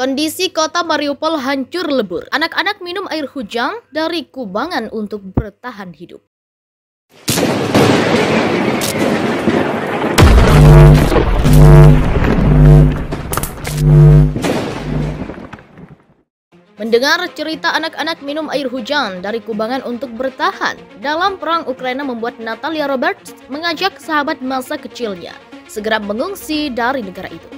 Kondisi kota Mariupol hancur lebur. Anak-anak minum air hujan dari kubangan untuk bertahan hidup. Mendengar cerita anak-anak minum air hujan dari kubangan untuk bertahan dalam perang Ukraina membuat Natalia Roberts mengajak sahabat masa kecilnya segera mengungsi dari negara itu.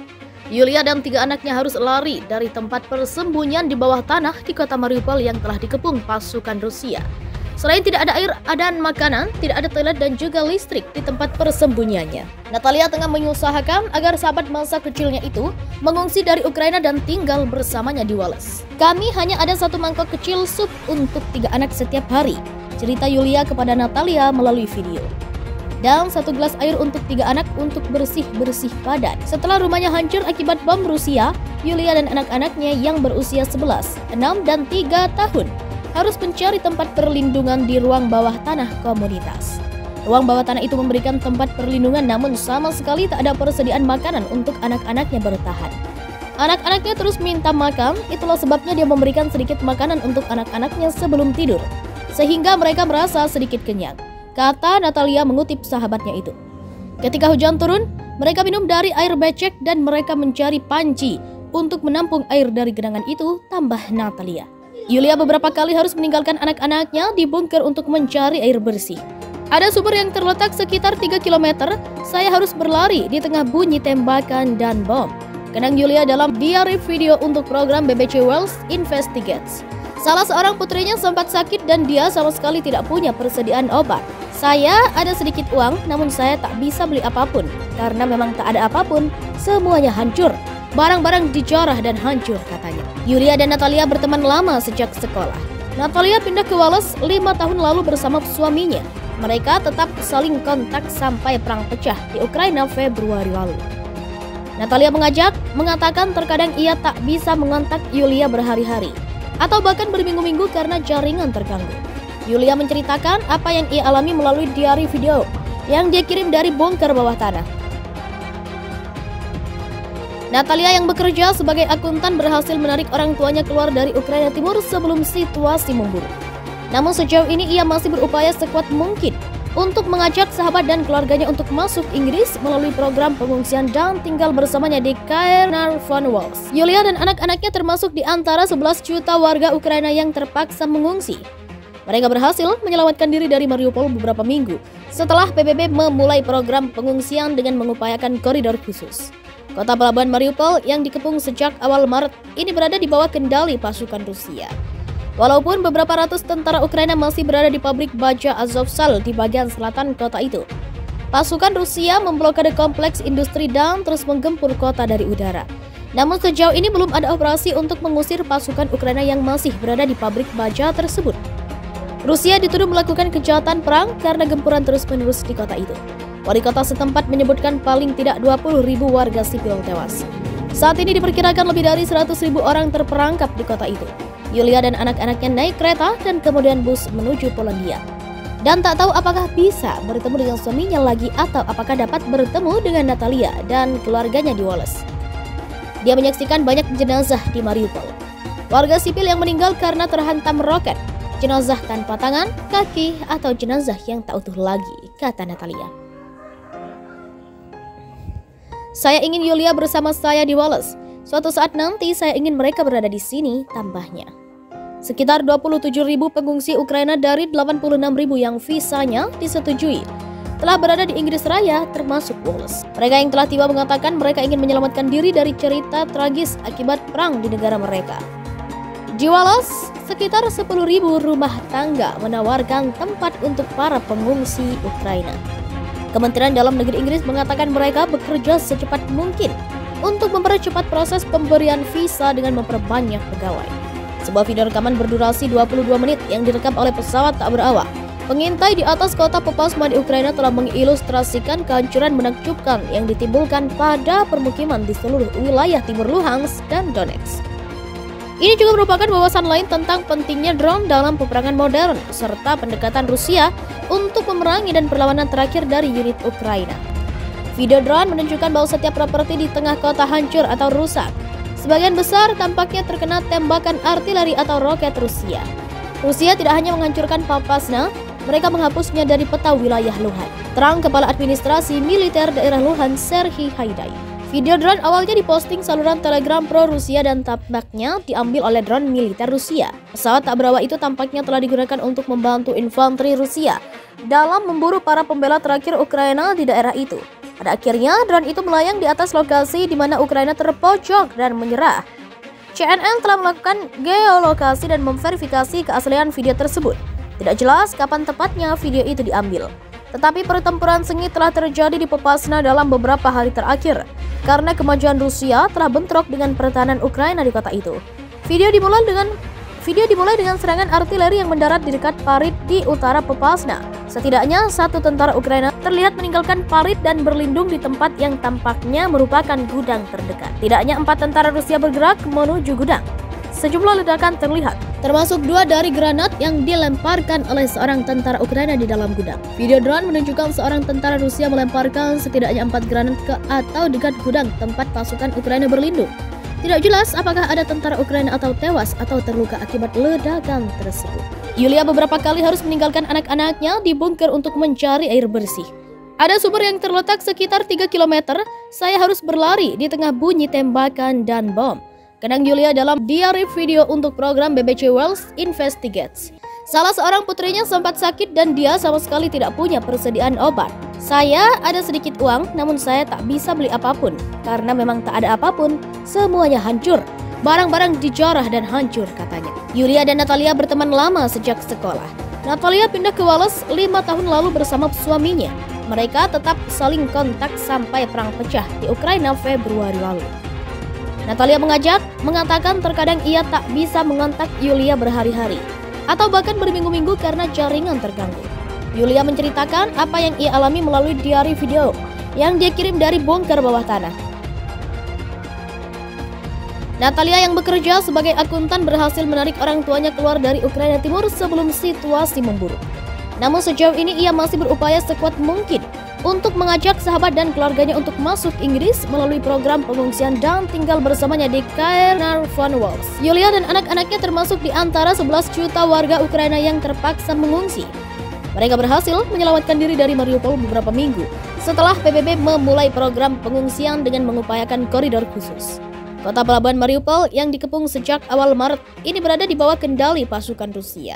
Yulia dan 3 anaknya harus lari dari tempat persembunyian di bawah tanah di kota Mariupol yang telah dikepung pasukan Rusia. Selain tidak ada air dan makanan, tidak ada toilet dan juga listrik di tempat persembunyiannya. Natalia tengah mengusahakan agar sahabat masa kecilnya itu mengungsi dari Ukraina dan tinggal bersamanya di Wallace. Kami hanya ada 1 mangkok kecil sup untuk 3 anak setiap hari, cerita Yulia kepada Natalia melalui video. Dan 1 gelas air untuk 3 anak untuk bersih-bersih badan. Setelah rumahnya hancur akibat bom Rusia, Yulia dan anak-anaknya yang berusia 11, 6, dan 3 tahun harus mencari tempat perlindungan di ruang bawah tanah komunitas. Ruang bawah tanah itu memberikan tempat perlindungan namun sama sekali tak ada persediaan makanan untuk anak-anaknya bertahan. Anak-anaknya terus minta makan, itulah sebabnya dia memberikan sedikit makanan untuk anak-anaknya sebelum tidur, sehingga mereka merasa sedikit kenyang, kata Natalia mengutip sahabatnya itu. Ketika hujan turun, mereka minum dari air becek dan mereka mencari panci untuk menampung air dari genangan itu, tambah Natalia. Yulia beberapa kali harus meninggalkan anak-anaknya di bunker untuk mencari air bersih. Ada sumber yang terletak sekitar 3 km, saya harus berlari di tengah bunyi tembakan dan bom, kenang Yulia dalam diary video untuk program BBC World Investigates. Salah seorang putrinya sempat sakit dan dia sama sekali tidak punya persediaan obat. Saya ada sedikit uang, namun saya tak bisa beli apapun, karena memang tak ada apapun, semuanya hancur. Barang-barang dijarah dan hancur, katanya. Yulia dan Natalia berteman lama sejak sekolah. Natalia pindah ke Wallace 5 tahun lalu bersama suaminya. Mereka tetap saling kontak sampai perang pecah di Ukraina Februari lalu. Natalia mengatakan terkadang ia tak bisa mengontak Yulia berhari-hari atau bahkan berminggu-minggu karena jaringan terganggu. Yulia menceritakan apa yang ia alami melalui diary video yang dia kirim dari bunker bawah tanah. Natalia yang bekerja sebagai akuntan berhasil menarik orang tuanya keluar dari Ukraina Timur sebelum situasi memburuk. Namun sejauh ini ia masih berupaya sekuat mungkin untuk mengajak sahabat dan keluarganya untuk masuk Inggris melalui program pengungsian dan tinggal bersamanya di Caernarfon-Walls. Yulia dan anak-anaknya termasuk di antara 11 juta warga Ukraina yang terpaksa mengungsi. Mereka berhasil menyelamatkan diri dari Mariupol beberapa minggu setelah PBB memulai program pengungsian dengan mengupayakan koridor khusus. Kota pelabuhan Mariupol yang dikepung sejak awal Maret ini berada di bawah kendali pasukan Rusia. Walaupun beberapa ratus tentara Ukraina masih berada di pabrik baja Azovstal di bagian selatan kota itu, pasukan Rusia memblokade kompleks industri dan terus menggempur kota dari udara. Namun sejauh ini belum ada operasi untuk mengusir pasukan Ukraina yang masih berada di pabrik baja tersebut. Rusia dituduh melakukan kejahatan perang karena gempuran terus-menerus di kota itu. Wali kota setempat menyebutkan paling tidak 20.000 warga sipil tewas. Saat ini diperkirakan lebih dari 100.000 orang terperangkap di kota itu. Yulia dan anak-anaknya naik kereta dan kemudian bus menuju Polandia. Dan tak tahu apakah bisa bertemu dengan suaminya lagi atau apakah dapat bertemu dengan Natalia dan keluarganya di Wallace. Dia menyaksikan banyak jenazah di Mariupol. Warga sipil yang meninggal karena terhantam roket, jenazah tanpa tangan, kaki, atau jenazah yang tak utuh lagi, kata Natalia. Saya ingin Yulia bersama saya di Wallace. Suatu saat nanti saya ingin mereka berada di sini, tambahnya. Sekitar 27.000 pengungsi Ukraina dari 86.000 yang visanya disetujui telah berada di Inggris Raya, termasuk Wallace. Mereka yang telah tiba mengatakan mereka ingin menyelamatkan diri dari cerita tragis akibat perang di negara mereka. Di Wallace, sekitar 10.000 rumah tangga menawarkan tempat untuk para pengungsi Ukraina. Kementerian Dalam Negeri Inggris mengatakan mereka bekerja secepat mungkin untuk mempercepat proses pemberian visa dengan memperbanyak pegawai. Sebuah video rekaman berdurasi 22 menit yang direkam oleh pesawat tak berawak pengintai di atas kota Popasma di Ukraina telah mengilustrasikan kehancuran menakjubkan yang ditimbulkan pada permukiman di seluruh wilayah timur Luhansk dan Donetsk. Ini juga merupakan wawasan lain tentang pentingnya drone dalam peperangan modern serta pendekatan Rusia untuk memerangi dan perlawanan terakhir dari unit Ukraina. Video drone menunjukkan bahwa setiap properti di tengah kota hancur atau rusak. Sebagian besar tampaknya terkena tembakan artileri atau roket Rusia. Rusia tidak hanya menghancurkan Popasna, mereka menghapusnya dari peta wilayah Luhan. Terang Kepala Administrasi Militer Daerah Luhan, Serhiy Haidai. Video drone awalnya diposting saluran Telegram pro-Rusia dan tampaknya diambil oleh drone militer Rusia. Pesawat tak berawak itu tampaknya telah digunakan untuk membantu infanteri Rusia dalam memburu para pembela terakhir Ukraina di daerah itu. Pada akhirnya, drone itu melayang di atas lokasi di mana Ukraina terpojok dan menyerah. CNN telah melakukan geolokasi dan memverifikasi keaslian video tersebut. Tidak jelas kapan tepatnya video itu diambil. Tetapi pertempuran sengit telah terjadi di Popasna dalam beberapa hari terakhir karena kemajuan Rusia telah bentrok dengan pertahanan Ukraina di kota itu. Video dimulai dengan serangan artileri yang mendarat di dekat parit di utara Popasna. Setidaknya satu tentara Ukraina terlihat meninggalkan parit dan berlindung di tempat yang tampaknya merupakan gudang terdekat. Tidaknya 4 tentara Rusia bergerak menuju gudang. Sejumlah ledakan terlihat, termasuk 2 dari granat yang dilemparkan oleh seorang tentara Ukraina di dalam gudang. Video drone menunjukkan seorang tentara Rusia melemparkan setidaknya 4 granat ke atau dekat gudang tempat pasukan Ukraina berlindung. Tidak jelas apakah ada tentara Ukraina atau tewas atau terluka akibat ledakan tersebut. Yulia beberapa kali harus meninggalkan anak-anaknya di bunker untuk mencari air bersih. Ada sumber yang terletak sekitar 3 km, saya harus berlari di tengah bunyi tembakan dan bom. Kenang Yulia dalam diary video untuk program BBC World Investigates. Salah seorang putrinya sempat sakit dan dia sama sekali tidak punya persediaan obat. Saya ada sedikit uang, namun saya tak bisa beli apapun. Karena memang tak ada apapun, semuanya hancur. Barang-barang dijarah dan hancur, katanya. Yulia dan Natalia berteman lama sejak sekolah. Natalia pindah ke Wales 5 tahun lalu bersama suaminya. Mereka tetap saling kontak sampai perang pecah di Ukraina Februari lalu. Natalia mengatakan terkadang ia tak bisa mengontak Yulia berhari-hari atau bahkan berminggu-minggu karena jaringan terganggu. Yulia menceritakan apa yang ia alami melalui diary video yang dia kirim dari bunker bawah tanah. Natalia yang bekerja sebagai akuntan berhasil menarik orang tuanya keluar dari Ukraina Timur sebelum situasi memburuk. Namun sejauh ini ia masih berupaya sekuat mungkin untuk mengajak sahabat dan keluarganya untuk masuk Inggris melalui program pengungsian dan tinggal bersamanya di Caernarfon. Yulia dan anak-anaknya termasuk di antara 11 juta warga Ukraina yang terpaksa mengungsi. Mereka berhasil menyelamatkan diri dari Mariupol beberapa minggu setelah PBB memulai program pengungsian dengan mengupayakan koridor khusus. Kota pelabuhan Mariupol yang dikepung sejak awal Maret ini berada di bawah kendali pasukan Rusia.